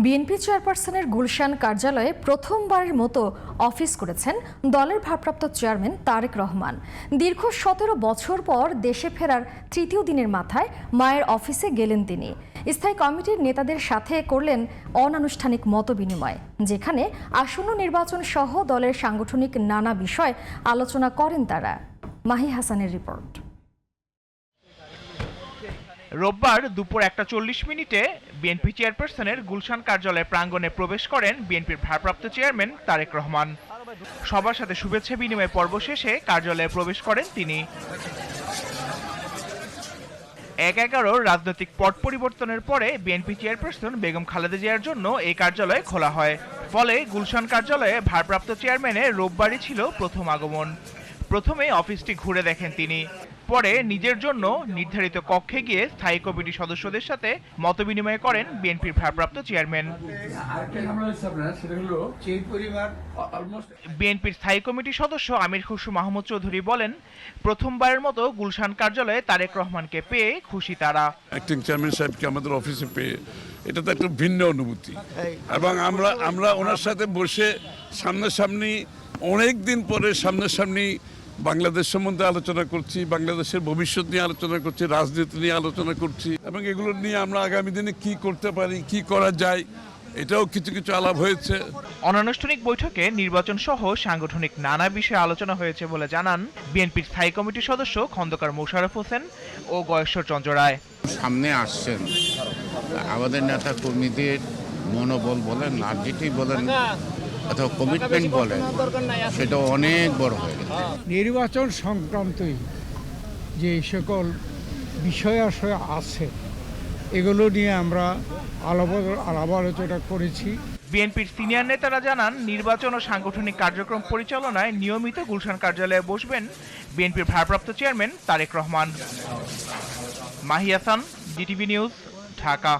BNP চেয়ারপারসনের গুলশান কার্যালয়ে প্রথমবারের মতো অফিস করেছেন দলের ভারপ্রাপ্ত চেয়ারম্যান তারেক রহমান। দীর্ঘ ১৭ বছর পর দেশে ফেরার তৃতীয় দিনের মাথায় মায়ের অফিসে গেলেন তিনি। স্থায়ী কমিটির নেতাদের সাথে করলেন অনানুষ্ঠানিক মতবিনিময়, যেখানে আসন্ন নির্বাচন সহ দলের সাংগঠনিক নানা বিষয় আলোচনা করেন তারা। মাহি হাসানের রিপোর্ট। রোববার দুপুর 1:40 বিএনপি চেয়ারপারসনের গুলশান কার্যালয়ে প্রাঙ্গণে প্রবেশ করেন বিএনপির ভারপ্রাপ্ত চেয়ারম্যান তারেক রহমান। সবার সাথে শুভেচ্ছা বিনিময় পর্ব শেষে কার্যালয়ে প্রবেশ করেন তিনি। ১/১১ রাজনৈতিক পট পরিবর্তনের পরে বিএনপি চেয়ারপারসন বেগম খালেদা জিয়ার জন্য এই কার্যালয় খোলা হয়। ফলে গুলশান কার্যালয়ে ভারপ্রাপ্ত চেয়ারম্যানের রোববারই ছিল প্রথম আগমন। প্রথমে অফিসটি ঘুরে দেখেন তিনি, পরে নিজের জন্য নির্ধারিত কক্ষে গিয়ে স্থায়ী কমিটির সদস্যদের সাথে মতবিনিময় করেন বিএনপির ভারপ্রাপ্ত চেয়ারম্যান। বিএনপির স্থায়ী কমিটির সদস্য আমির খসরু মাহমুদ চৌধুরী বলেন, প্রথমবারের মতো গুলশান কার্যালয়ে তারেক রহমানকে পেয়ে খুশি তারা। অ্যাক্টিং চেয়ারম্যান সাহেবকে আমাদের অফিসে পেয়ে এটা তো একটা ভিন্ন অনুভূতি, এবং আমরা ওনার সাথে বসে সামনাসামনি অনেক দিন পরে সামনাসামনি বাংলাদেশ সম্বন্ধে আলোচনা করছি, বাংলাদেশের ভবিষ্যৎ নিয়ে আলোচনা করছি, রাজনীতি নিয়ে আলোচনা করছি, এবং এগুলো নিয়ে আমরা আগামী দিনে কি করতে পারি, কি করা যায়, এটাও কিছু কিছু আলাপ হয়েছে। অনানুষ্ঠানিক বৈঠকে নির্বাচন সহ সাংগঠনিক নানা বিষয়ে আলোচনা হয়েছে বলে জানান বিএনপির স্থায়ী কমিটির সদস্য খন্দকার মোশাররফ হোসেন ও গয়েশ্বর চন্দ্র রায়। সামনে আসছেন আমাদের নেতা কর্মীদের মনোবল বলেন, আর যেটি বলেন অথবা কমিটমেন্ট বলেন, সেটা অনেক বড় হয়ে গেছে। নির্বাচন সংক্রান্তই যে সকল বিষয় আছে এগুলো নিয়ে আমরা আলাপ আলোচনা করেছি। বিএনপির সিনিয়র নেতারা জানান, নির্বাচন ও সাংগঠনিক কার্যক্রম পরিচালনায় নিয়মিত গুলশান কার্যালয়ে বসবেন বিএনপির ভারপ্রাপ্ত chairman Tarique Rahman. Mahi Hasan, DTV news, Dhaka.